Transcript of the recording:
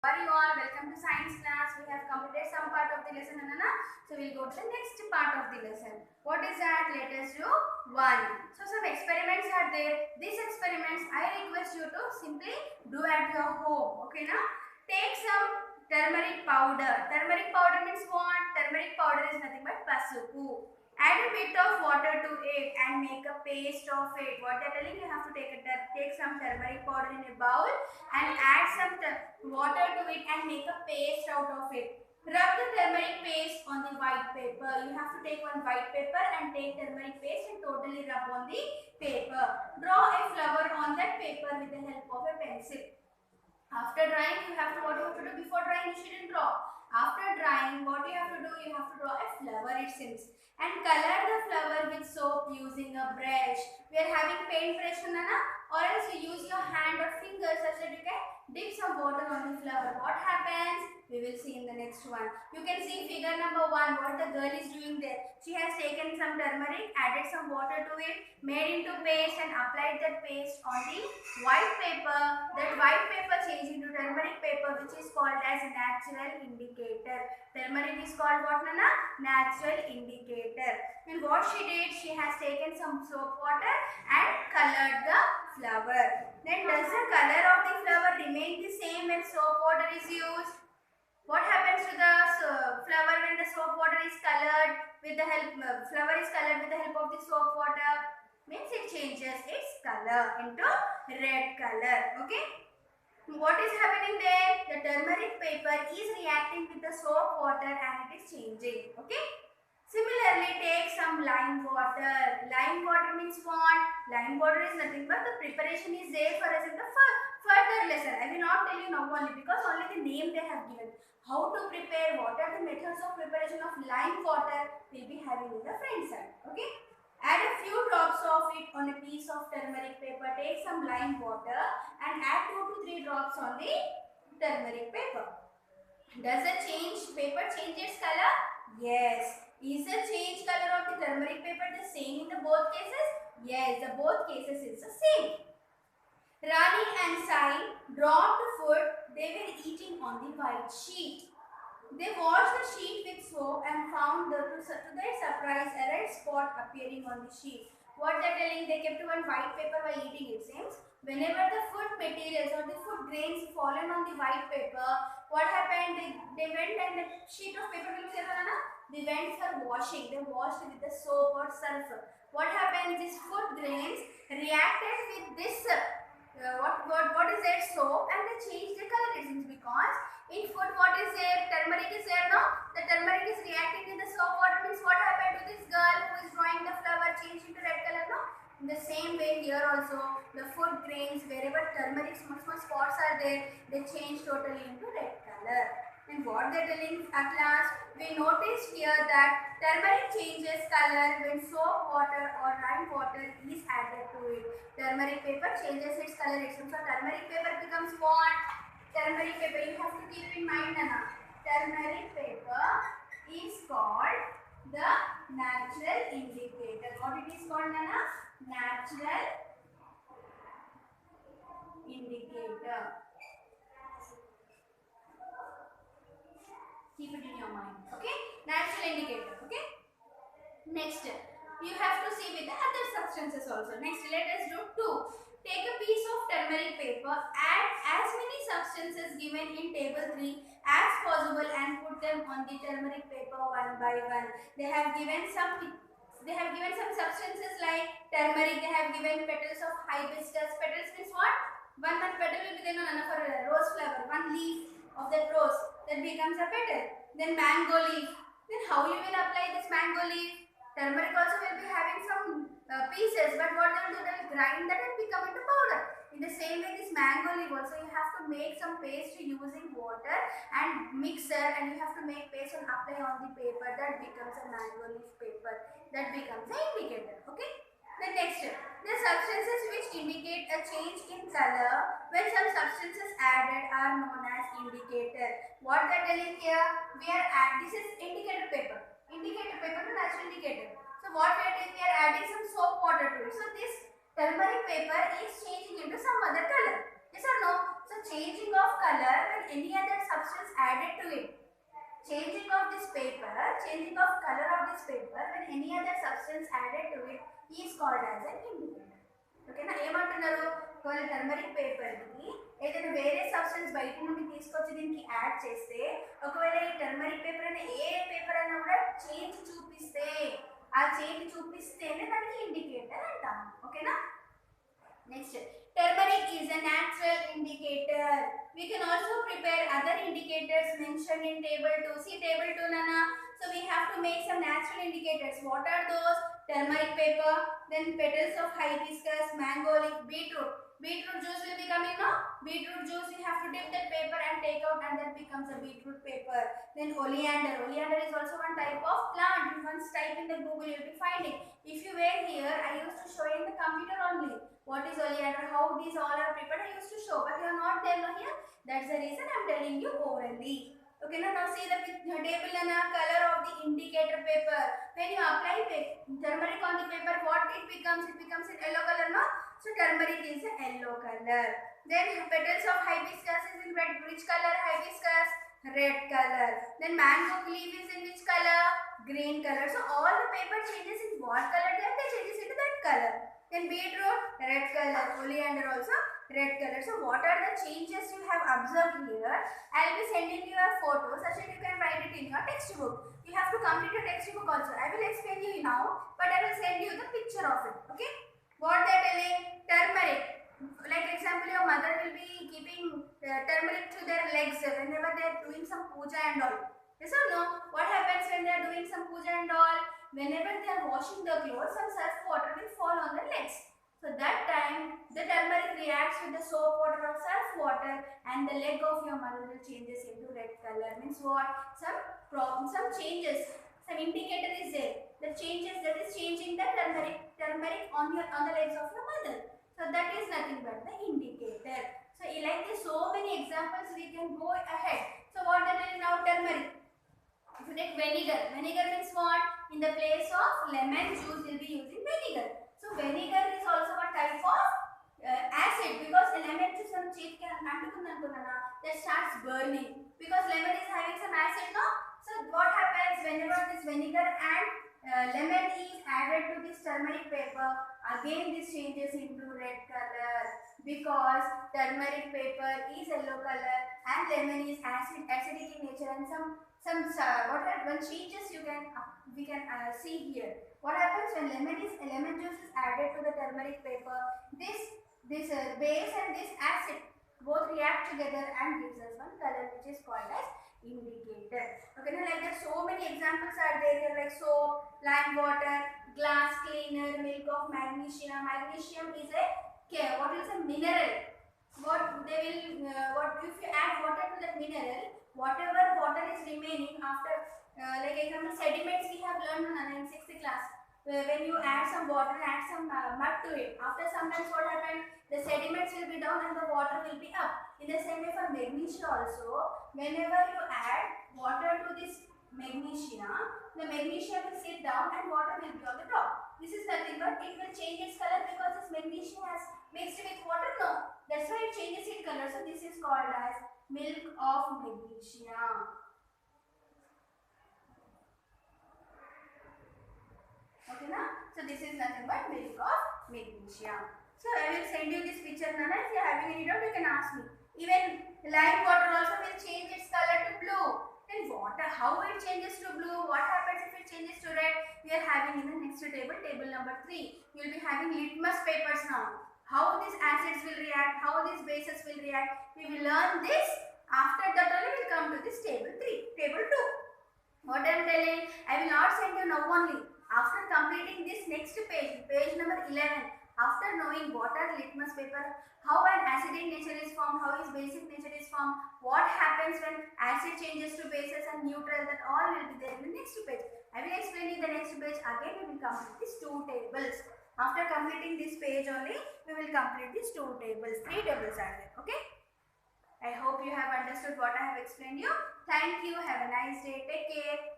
Are you all? Welcome to science class. We have completed some part of the lesson, Anana. So we'll go to the next part of the lesson. What is that? Let us do one. So some experiments are there. These experiments I request you to simply do at your home. Okay, now take some turmeric powder. Turmeric powder means what? Turmeric powder is nothing but pasupu. Add a bit of water to it and make a paste of it. What they're telling, you have to take some turmeric powder in a bowl and add some water to it and make a paste out of it. Rub the turmeric paste on the white paper. You have to take one white paper and take turmeric paste and totally rub on the paper. Draw a flower on that paper with the help of a pencil. After drying, what you have to do before drying, you shouldn't draw. After drying, what you have to do, you have to draw a flower, it seems. And color the flower with soap using a brush. We are having paint brush, Nana, or else you use your hand or fingers such that you can dip some water on the flower. What happens? We will see in the next one. You can see figure number 1, what the girl is doing there. She has taken some turmeric, added some water to it, made into paste and applied that paste on the white paper. That white paper changed into turmeric paper, which is called as natural indicator. Turmeric is called what, Nana? Natural indicator. And what she did, she has taken some soap water and colored the flower. Then does the color of the flower remain the same when soap water is used? What happens to the flower when the soap water is colored with the help of the soap water? Means it changes its color into red color. Okay. What is happening there? The turmeric paper is reacting with the soap water and it is changing. Okay. Similarly, take some lime water. Lime water means what? Lime water is nothing but the preparation is there for us in the further lesson. I will not tell you now only because only the name they have given. How to prepare, what are the methods of preparation of lime water will be having in the front side. Okay. Add a few drops of it on a piece of turmeric paper. Take some lime water and add 2 to 3 drops on the turmeric paper. Does the paper change its color? Yes. Is the change color of the turmeric paper the same in the both cases? Yes, the both cases is the same. Rani and Sai dropped food they were eating on the white sheet. They washed the sheet with soap and found to their surprise a red spot appearing on the sheet. What they are telling, they kept one white paper while eating, it seems. Whenever the food materials or the food grains fallen on the white paper, what happened? They went and the sheet of paper will be there, they went for washing. They washed with the soap or surf. What happened? These food grains reacted with this what is that soap and they changed the color, it seems, because in food what is there? Turmeric is there, no? The turmeric is reacting with the soap water, means what happened to this girl who is drawing the flower changed into red color, no? In the same way here also, the food grains, wherever turmeric small spots are there, they change totally into red color. And what they are telling at last, we noticed here that turmeric changes color when soap water or lime water is added to it. Turmeric paper changes its color. So turmeric paper becomes what? Turmeric paper, you have to keep in mind, Nana. Turmeric paper is called the natural indicator. What it is called, Nana? Natural indicator. Keep it in your mind. Okay? Natural indicator. Okay? Next, you have to see with the other substances also. Next, let us do 2. Take a piece of turmeric paper, add as many substances given in table 3 as possible and put them on the turmeric paper one by one. They have given some substances like turmeric. They have given petals of hibiscus. Petals means what? One petal will be there for a rose flower. One leaf of that rose that becomes a petal. Then mango leaf. Then how you will apply this mango leaf? Turmeric also will be having some pieces, but what they will do, they will grind that and become into powder. In the same way, this mango leaf also you have to make some paste using water and mixer, and you have to make paste and apply on the paper. That becomes a mango leaf paper. That becomes an indicator. Okay. The next, the substances which indicate a change in color when some substances added are known as indicator. What they are telling here, this is indicator paper. Indicator paper to natural indicator. So what we are doing, we are adding some soap water to it. So this turmeric paper is changing into some other color. Yes or no? So changing of color when any other substance added to it. Changing of this paper, changing of color of this paper when any other substance added to it is called as an indicator. ఓకేనా ఏమంటున్నారు ఒకవేళ turmeric పేపర్కి ఏదైనా వేరే substance బయట నుండి తీసుకొచ్చి దీనికి యాడ్ చేస్తే ఒకవేళ ఈ టర్మరిక్ పేపర్ అనే ఏ పేపర్ అయినా కూడా చేంజ్ చూపిస్తే ఆ చేంజ్ చూపిస్తేనే దానికి ఇండికేటర్ అంటాం ఓకేనా next turmeric is a natural indicator. We can also prepare other indicators mentioned in table 2. See table 2 nana. So we have to make some natural indicators. What are those? Turmeric paper, then petals of hibiscus, mango leaf, beetroot. Beetroot juice will be coming now. Beetroot juice we have to dip that paper and take out and that becomes a beetroot paper. Then oleander. Oleander is also one type of plant. You once type in the Google you will be finding. If you were here, I used to show in the computer only. What is oleander? How these all are prepared? I used to show, but you are not there now here. That's the reason I am telling you orally. Okay, now see the table and color of the indicator paper. When you apply turmeric on the paper, what it becomes? It becomes in yellow color, no? So turmeric is a yellow color. Then petals of hibiscus is in red. Which color? Hibiscus, red color. Then mango leaf is in which color? Green color. So all the paper changes in what color? Then they changes into that color. Then beetroot, red color. Oleander also red color. So what are the changes you have observed here? I will be sending you a photo such that you can write it in your textbook. You have to complete your textbook also. I will explain you now, but I will send you the picture of it. Okay? What they are telling? Turmeric. Like example, your mother will be keeping turmeric to their legs whenever they are doing some puja and all. Yes or no? What happens when they are doing some puja and all? Whenever they are washing the clothes, some surf water will fall on their legs. So that time, the turmeric reacts with the soap water or surf water, and the leg of your mother will changes into red color. Means what? Some changes. Some indicator is there. The changes that is changing the turmeric on the legs of your mother. So that is nothing but the indicator. So like this, so many examples we can go ahead. So what that is now turmeric. If you take vinegar, vinegar means what? In the place of lemon juice, we'll be using vinegar. So vinegar is also a type of acid because lemon juice on cheek that starts burning because lemon is having some acid, no? So what happens whenever this vinegar and lemon is added to this turmeric paper, again this changes into red color because turmeric paper is yellow color and lemon is acidic in nature and some what changes we can see here. What happens when lemon juice is added to the turmeric paper? This base and this acid both react together and gives us one color which is called as indicator. Okay, now like that, so many examples are there here like soap, lime water, glass cleaner, milk of magnesium. Magnesium is a mineral. If you add water to that mineral, whatever water is remaining after like example sediments we have learned in 6th class. When you add some water, add some mud to it, after some time what happens? The sediments will be down and the water will be up. In the same way for magnesium also, whenever you add water to this magnesium, the magnesium will sit down and water will be on the top. This is nothing but it will change its color because this magnesium has mixed with water. No, that's why it changes its color. So this is called as milk of magnesium. Okay, now so this is nothing but milk of magnesium. So I will send you this picture, Nana. If you are having any doubt, you can ask me. Even lime water also will change its color to blue. Then water, how it changes to blue? What happens if it changes to red? We are having in the next table, table number 3. You will be having litmus papers now. How these acids will react, how these bases will react. We will learn this. After that only we will come to this table 3, table 2. What I am telling, I will not send you now only. After completing this next page, page number 11, after knowing what are litmus paper, how an acidic nature is formed, how its basic nature is formed, what happens when acid changes to bases and neutral, that all will be there in the next page. I will explain in the next page. Again we will complete these 2 tables. After completing this page only, we will complete these 2 tables. 3 tables are there. Okay. I hope you have understood what I have explained you. Thank you. Have a nice day. Take care.